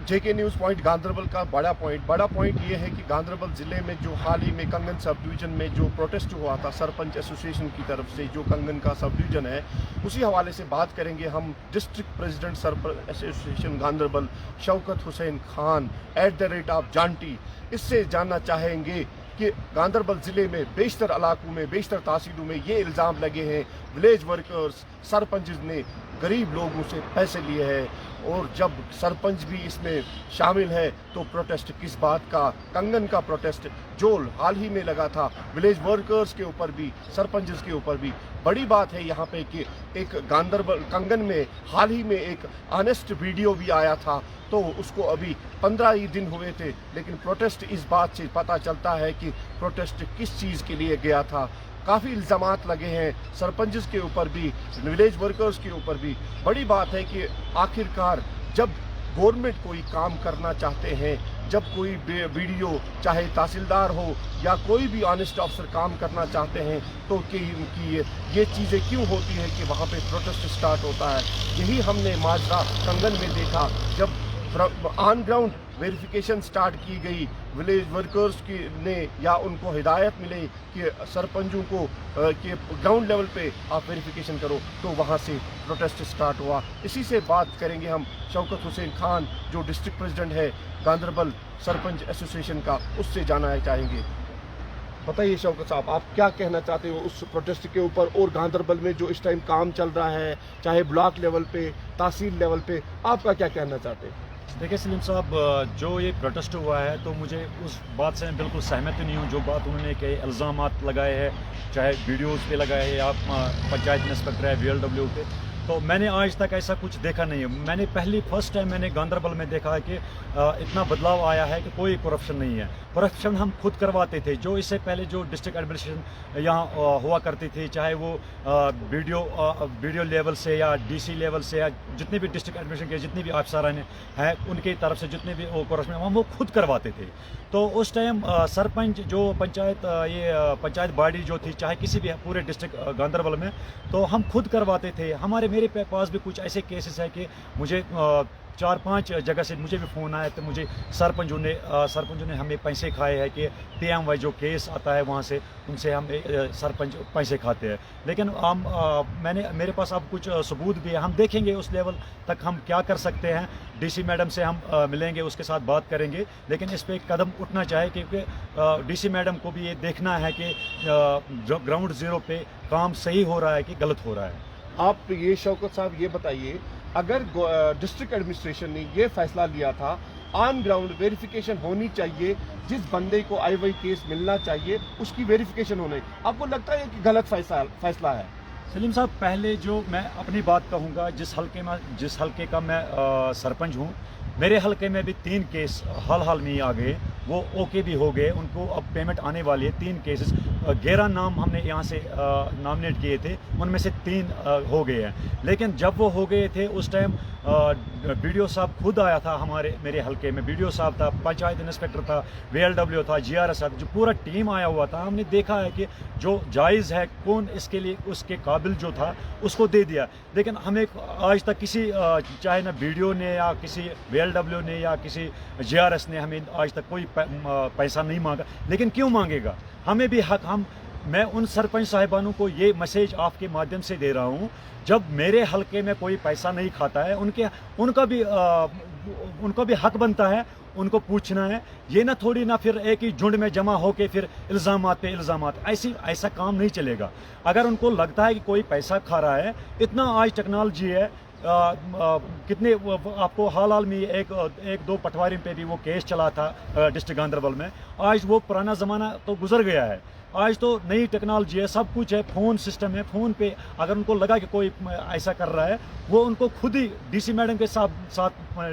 जेके news point Ganderbal का बड़ा point ये है कि गांधरबल ज़िले में जो हाल ही में कंगन सब डिवीज़न में जो प्रोटेस्ट हुआ था सरपंच एसोसिएशन की तरफ से, जो कंगन का सब डिवीज़न है, उसी हवाले से बात करेंगे हम district president sarpanch association Ganderbal Shaukat Hussain Khan @ जांटी, इससे जानना चाहेंगे कि गांधरबल ज़िले में बेशतर इलाकों में, बेशतर तहसीलों में ये इल्ज़ाम लगे हैं विलेज वर्कर्स सरपंच ने गरीब लोगों से पैसे लिए हैं, और जब सरपंच भी इसमें शामिल है तो प्रोटेस्ट किस बात का। कंगन का प्रोटेस्ट जो हाल ही में लगा था विलेज वर्कर्स के ऊपर भी, सरपंच के ऊपर भी, बड़ी बात है यहाँ पे कि एक गांधरबल कंगन में हाल ही में एक ऑनेस्ट वीडियो भी आया था, तो उसको अभी 15 ही दिन हुए थे, लेकिन प्रोटेस्ट इस बात से पता चलता है कि प्रोटेस्ट किस चीज़ के लिए गया था। काफ़ी इल्ज़ामात लगे हैं सरपंच के ऊपर भी, विलेज वर्कर्स के ऊपर भी। बड़ी बात है कि आखिरकार जब गवर्नमेंट कोई काम करना चाहते हैं, जब कोई वीडियो चाहे तहसीलदार हो या कोई भी ऑनेस्ट ऑफिसर काम करना चाहते हैं, तो कि ये चीज़ें क्यों होती है कि वहाँ पे प्रोटेस्ट स्टार्ट होता है। यही हमने माजरा कंगन में देखा, जब ऑन ग्राउंड वेरिफिकेशन स्टार्ट की गई विलेज वर्कर्स की ने, या उनको हिदायत मिले कि सरपंचों को कि ग्राउंड लेवल पे आप वेरिफिकेशन करो, तो वहाँ से प्रोटेस्ट स्टार्ट हुआ। इसी से बात करेंगे हम शौकत हुसैन खान जो डिस्ट्रिक्ट प्रेसिडेंट है गांधरबल सरपंच एसोसिएशन का, उससे जानना चाहेंगे। बताइए शौकत साहब, आप क्या कहना चाहते हो उस प्रोटेस्ट के ऊपर, और गांधरबल में जो इस टाइम काम चल रहा है चाहे ब्लॉक लेवल पे, तहसील लेवल पे, आपका क्या कहना चाहते हैं? देखिए सलीम साहब, जो ये प्रोटेस्ट हुआ है तो मुझे उस बात से बिल्कुल सहमत नहीं हूँ जो बात उन्होंने कई इल्ज़ामात लगाए हैं, चाहे वीडियोज़ पे लगाए हैं या पंचायत इंस्पेक्टर है VLW पे, तो मैंने आज तक ऐसा कुछ देखा नहीं है। मैंने फर्स्ट टाइम मैंने गांधरबल में देखा है कि इतना बदलाव आया है कि कोई करप्शन नहीं है। करप्शन हम खुद करवाते थे, जो इससे पहले जो डिस्ट्रिक्ट एडमिनिस्ट्रेशन यहाँ हुआ करती थी, चाहे वो वीडियो लेवल से या DC लेवल से, या जितने भी डिस्ट्रिक्ट एडमिनिस्ट्रेशन के जितने भी अफसर हैं उनकी तरफ से जितने भी करप्शन हम वो खुद करवाते थे। तो उस टाइम सरपंच जो पंचायत बॉडी जो थी, चाहे किसी भी पूरे डिस्ट्रिक्ट गांधरबल में, तो हम खुद करवाते थे। मेरे पास भी कुछ ऐसे केसेस है कि मुझे 4-5 जगह से मुझे भी फ़ोन आया, तो मुझे सरपंचों ने हमें पैसे खाए हैं कि PMY जो केस आता है वहाँ से उनसे हम सरपंच पैसे खाते हैं। लेकिन मेरे पास अब कुछ सबूत भी है, हम देखेंगे उस लेवल तक हम क्या कर सकते हैं। DC मैडम से हम मिलेंगे, उसके साथ बात करेंगे, लेकिन इस पर कदम उठना चाहिए क्योंकि DC मैडम को भी ये देखना है कि ग्राउंड ज़ीरो पे काम सही हो रहा है कि गलत हो रहा है। आप ये शौकत साहब ये बताइए, अगर डिस्ट्रिक्ट एडमिनिस्ट्रेशन ने ये फैसला लिया था ऑन ग्राउंड वेरिफिकेशन होनी चाहिए, जिस बंदे को आई केस मिलना चाहिए उसकी वेरिफिकेशन होनी, आपको लगता है कि गलत फैसला है? सलीम साहब, पहले जो मैं अपनी बात कहूँगा, जिस हल्के का मैं सरपंच हूँ, मेरे हल्के में भी 3 केस हाल में ही आ गए, वो ओके भी हो गए, उनको अब पेमेंट आने वाली है। 3 केसेस, 11 नाम हमने यहाँ से नॉमिनेट किए थे, उनमें से 3 हो गए हैं। लेकिन जब वो हो गए थे उस टाइम BDO साहब खुद आया था मेरे हल्के में, BDO साहब था, पंचायत इंस्पेक्टर था, VLW था, GRS था, जो पूरा टीम आया हुआ था। हमने देखा है कि जो जायज़ है, कौन इसके लिए उसके काबिल जो था उसको दे दिया। लेकिन हमें आज तक किसी चाहे ना BDO ने या किसी VLW ने या किसी GRS ने हमें आज तक कोई पैसा नहीं मांगा। लेकिन क्यों मांगेगा? हमें भी हक, मैं उन सरपंच साहिबानों को ये मैसेज आपके माध्यम से दे रहा हूँ, जब मेरे हलके में कोई पैसा नहीं खाता है, उनका भी हक बनता है, उनको पूछना है। ये ना थोड़ी ना फिर एक ही झुंड में जमा होके फिर इल्ज़ामात पे इल्ज़ामात, ऐसा काम नहीं चलेगा। अगर उनको लगता है कि कोई पैसा खा रहा है, इतना आज टेक्नोलॉजी है, कितने आपको हाल में एक 2 पटवारी पे भी वो केस चला था डिस्ट्रिक्ट गांधरबल में। आज वो पुराना ज़माना तो गुजर गया है, आज तो नई टेक्नोलॉजी है, सब कुछ है, फ़ोन सिस्टम है। फ़ोन पे अगर उनको लगा कि कोई ऐसा कर रहा है, वो उनको खुद ही DC मैडम के साथ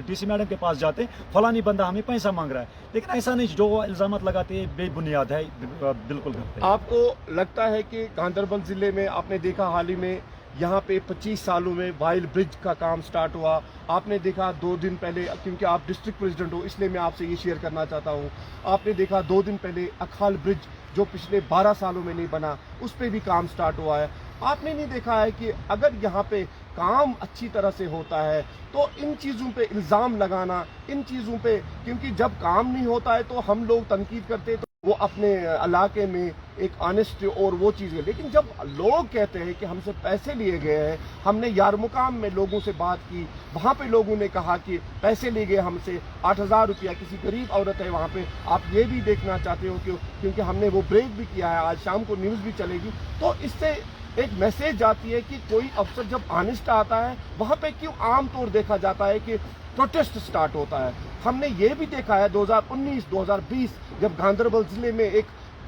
DC मैडम के पास जाते, फलानी बंदा हमें पैसा मांग रहा है। लेकिन ऐसा नहीं, जो इल्ज़ामात लगाते हैं बेबुनियाद है, बिल्कुल करते हैं। आपको लगता है कि गांधरबल ज़िले में आपने देखा हाल ही में यहाँ पे 25 सालों में वाइल ब्रिज का काम स्टार्ट हुआ, आपने देखा 2 दिन पहले, क्योंकि आप डिस्ट्रिक्ट प्रेसिडेंट हो इसलिए मैं आपसे ये शेयर करना चाहता हूँ, आपने देखा 2 दिन पहले अखाल ब्रिज जो पिछले 12 सालों में नहीं बना, उस पर भी काम स्टार्ट हुआ है। आपने नहीं देखा है कि अगर यहाँ पे काम अच्छी तरह से होता है तो इन चीज़ों पे इल्ज़ाम लगाना, इन चीज़ों पे, क्योंकि जब काम नहीं होता है तो हम लोग तनकीद करते हैं, तो वो अपने इलाके में एक ऑनेस्ट और वो चीज़ है। लेकिन जब लोग कहते हैं कि हमसे पैसे लिए गए हैं, हमने यारमुकाम में लोगों से बात की, वहाँ पे लोगों ने कहा कि पैसे लिए गए हमसे 8,000 रुपया, किसी गरीब औरत है वहाँ पे, आप ये भी देखना चाहते हो क्योंकि हमने वो ब्रेक भी किया है, आज शाम को न्यूज़ भी चलेगी, तो इससे एक मैसेज जाती है कि कोई अफसर जब ऑनेस्ट आता है वहाँ पे क्यों आम तौर देखा जाता है कि प्रोटेस्ट स्टार्ट होता है। हमने ये भी देखा है 2019-2020 जब गांधरबल जिले में एक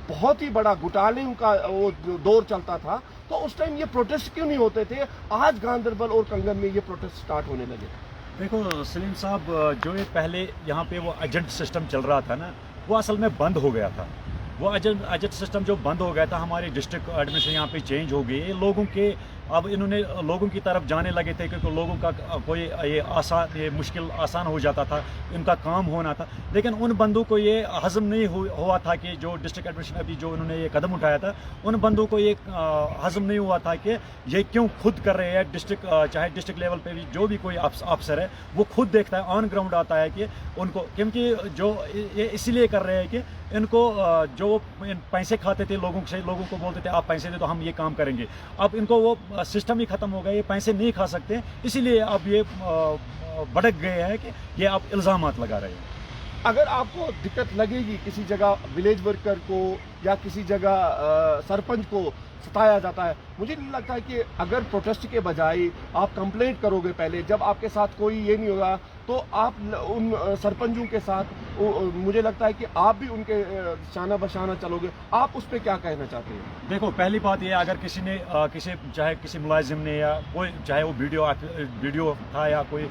बहुत ही बड़ा घोटाले का वो दौर चलता था, तो उस टाइम ये प्रोटेस्ट क्यों नहीं होते थे, आज गांधरबल और कंगन में ये प्रोटेस्ट स्टार्ट होने लगे। देखो सलीम साहब, जो ये पहले यहाँ पे वो एजेंट सिस्टम चल रहा था ना, वो असल में बंद हो गया था। वो एजेंट सिस्टम जो बंद हो गया था, हमारी डिस्ट्रिक्ट एडमिनिस्ट्रेशन यहाँ पे चेंज हो गई है। लोगों के अब इन्होंने लोगों की तरफ जाने लगे थे, क्योंकि लोगों का कोई ये मुश्किल आसान हो जाता था, इनका काम होना था। लेकिन उन बंदों को ये हज़म नहीं हुआ था कि जो डिस्ट्रिक्ट एडमिनिस्ट्रेशन अभी जो उन्होंने ये कदम उठाया था, उन बंदों को ये हज़म नहीं हुआ था कि ये क्यों खुद कर रहे हैं। चाहे डिस्ट्रिक्ट लेवल पे भी जो भी कोई अफसर है वो खुद देखता है, ऑन ग्राउंड आता है कि उनको, क्योंकि जो ये इसीलिए कर रहे हैं कि इनको जो पैसे खाते थे लोगों से, लोगों को बोलते थे आप पैसे दे तो हम ये काम करेंगे, अब इनको वो सिस्टम ही ख़त्म हो गया, ये पैसे नहीं खा सकते, इसीलिए अब ये भड़क गए हैं कि ये आप इल्ज़ामात लगा रहे हैं। अगर आपको दिक्कत लगेगी किसी जगह विलेज वर्कर को या किसी जगह सरपंच को सताया जाता है, मुझे नहीं लगता है कि अगर प्रोटेस्ट के बजाय आप कंप्लेंट करोगे पहले, जब आपके साथ कोई ये नहीं होगा तो आप उन सरपंचों के साथ, मुझे लगता है कि आप भी उनके शाना बशाना चलोगे। आप उस पर क्या कहना चाहते हैं? देखो, पहली बात ये, अगर किसी ने चाहे किसी मुलाजिम ने या कोई, चाहे वो वीडियो था या कोई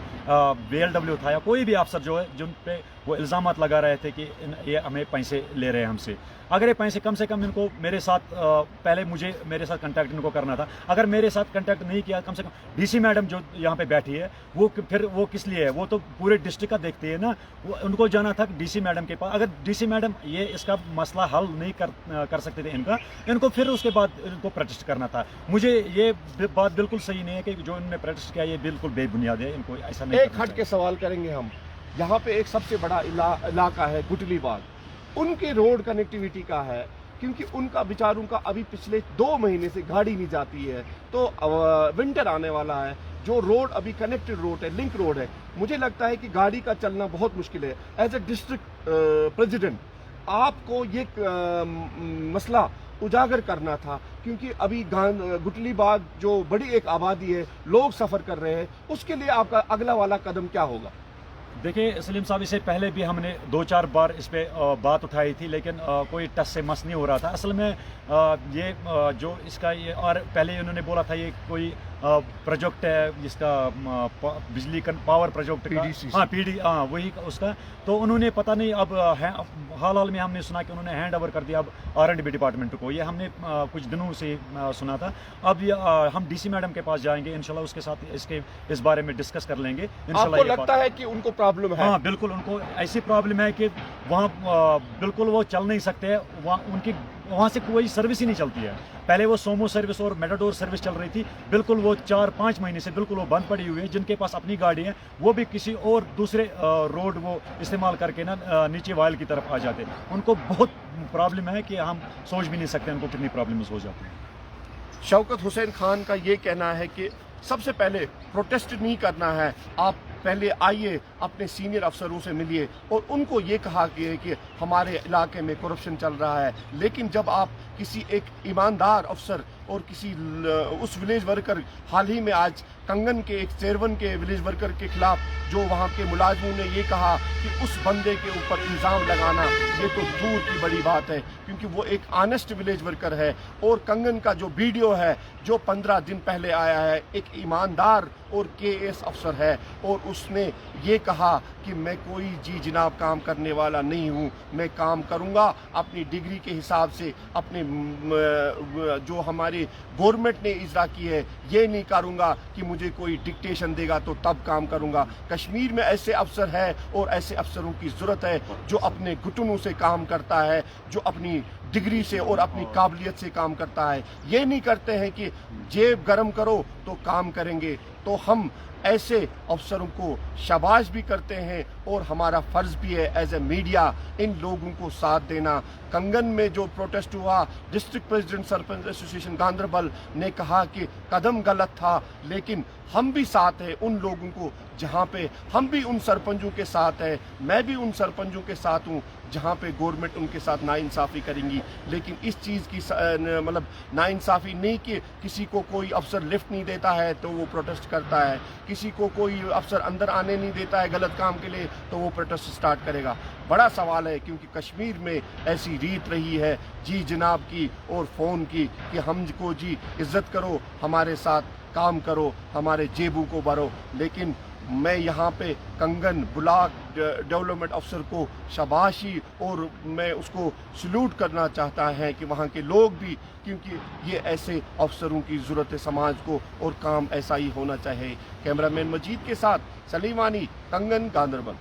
VLW था या कोई भी अफसर जो है जिन पे वो इल्ज़ामात लगा रहे थे कि ये हमें पैसे ले रहे हैं हमसे, अगर ये पैसे कम से कम इनको मेरे साथ पहले मुझे मेरे साथ कांटेक्ट इनको करना था। अगर मेरे साथ कांटेक्ट नहीं किया, कम से कम DC मैडम जो यहाँ पे बैठी है वो फिर वो किस लिए है, वो तो पूरे डिस्ट्रिक्ट का देखती है ना, वो उनको जाना था DC मैडम के पास। अगर DC मैडम ये इसका मसला हल नहीं कर सकते थे इनको फिर उसके बाद इनको प्रोटेस्ट करना था। मुझे ये बात बिल्कुल सही नहीं है कि जो इन्होंने प्रोटेस्ट किया ये बिल्कुल बेबुनियाद है, इनको ऐसा नहीं। एक हट के सवाल करेंगे हम, यहाँ पे एक सबसे बड़ा इलाका है गुटली बाग, उनके रोड कनेक्टिविटी का है, क्योंकि उनका बेचारों का अभी पिछले 2 महीने से गाड़ी नहीं जाती है, तो विंटर आने वाला है, जो रोड अभी कनेक्टेड रोड है, लिंक रोड है, मुझे लगता है कि गाड़ी का चलना बहुत मुश्किल है। एज ए डिस्ट्रिक्ट प्रेसिडेंट आपको ये मसला उजागर करना था, क्योंकि अभी गुटली बाग जो बड़ी एक आबादी है, लोग सफ़र कर रहे हैं, उसके लिए आपका अगला वाला कदम क्या होगा? देखिए सलीम साहब, इससे पहले भी हमने 2-4 बार इस पे बात उठाई थी, लेकिन कोई टस से मस नहीं हो रहा था। असल में ये जो इसका ये, और पहले उन्होंने बोला था ये कोई प्रोजेक्ट है जिसका बिजली का पावर प्रोजेक्ट का, हाँ वही उसका, तो उन्होंने पता नहीं अब हाल में हमने सुना कि उन्होंने हैंड ओवर कर दिया अब R&B डिपार्टमेंट को। ये हमने कुछ दिनों से सुना था। अब हम DC मैडम के पास जाएंगे इंशाल्लाह, उसके साथ इस बारे में डिस्कस कर लेंगे इंशाल्लाह। आपको लगता है कि उनको प्रॉब्लम है? हाँ बिल्कुल, उनको ऐसी प्रॉब्लम है कि वहाँ बिल्कुल वो चल नहीं सकते, वहाँ से कोई सर्विस ही नहीं चलती है। पहले वो सोमो सर्विस और मेटाडोर सर्विस चल रही थी, बिल्कुल वो 4-5 महीने से बिल्कुल वो बंद पड़ी हुई है। जिनके पास अपनी गाड़ी है वो भी किसी और दूसरे रोड वो इस्तेमाल करके ना नीचे वायल की तरफ आ जाते हैं। उनको बहुत प्रॉब्लम है कि हम सोच भी नहीं सकते उनको कितनी प्रॉब्लम्स हो जाती हैं। शौकत हुसैन खान का ये कहना है कि सबसे पहले प्रोटेस्ट नहीं करना है, आप पहले आइए अपने सीनियर अफसरों से मिलिए और उनको ये कहा कि हमारे इलाके में करप्शन चल रहा है। लेकिन जब आप किसी एक ईमानदार अफसर और किसी उस विलेज वर्कर, हाल ही में आज कंगन के एक चेयरमैन के विलेज वर्कर के खिलाफ जो वहाँ के मुलाजमों ने ये कहा कि उस बंदे के ऊपर इल्ज़ाम लगाना, ये तो दूर की बड़ी बात है, क्योंकि वो एक ऑनेस्ट विलेज वर्कर है। और कंगन का जो वीडियो है जो 15 दिन पहले आया है, एक ईमानदार और KS अफसर है और उसने ये कहा कि मैं कोई जी जनाब काम करने वाला नहीं हूँ, मैं काम करूँगा अपनी डिग्री के हिसाब से, अपने जो हमारी गवर्नमेंट ने इजरा की है ये नहीं करूँगा कि मुझे कोई डिक्टेशन देगा तो तब काम करूँगा। कश्मीर में ऐसे अफसर है और ऐसे अफसरों की ज़रूरत है जो अपने घुटनों से काम करता है, जो अपनी डिग्री से और अपनी काबिलियत से काम करता है। ये नहीं करते हैं कि जेब गरम करो तो काम करेंगे। तो हम ऐसे अफसरों को शाबाश भी करते हैं और हमारा फ़र्ज़ भी है एज ए मीडिया इन लोगों को साथ देना। कंगन में जो प्रोटेस्ट हुआ, district president sarpanch association Ganderbal ने कहा कि कदम गलत था, लेकिन हम भी साथ हैं उन लोगों को जहाँ पे हम भी उन सरपंचों के साथ हैं। मैं भी उन सरपंचों के साथ हूँ जहाँ पे गवर्नमेंट उनके साथ नाइंसाफ़ी करेंगी। लेकिन इस चीज़ की मतलब नाइंसाफ़ी नहीं कि किसी को कोई अफसर लिफ्ट नहीं देता है तो वो प्रोटेस्ट करता है, किसी को कोई अफसर अंदर आने नहीं देता है गलत काम के लिए तो वो प्रोटेस्ट स्टार्ट करेगा। बड़ा सवाल है, क्योंकि कश्मीर में ऐसी रीत रही है जी जनाब की और फ़ोन की कि हमको जी इज़्ज़त करो, हमारे साथ काम करो, हमारे जेबों को भरो। लेकिन मैं यहाँ पे कंगन ब्लॉक डेवलपमेंट अफसर को शाबाशी और मैं उसको सल्यूट करना चाहता है कि वहाँ के लोग भी, क्योंकि ये ऐसे अफसरों की ज़रूरत है समाज को और काम ऐसा ही होना चाहिए। कैमरामैन मजीद के साथ सलीमानी, कंगन, गांधरबल।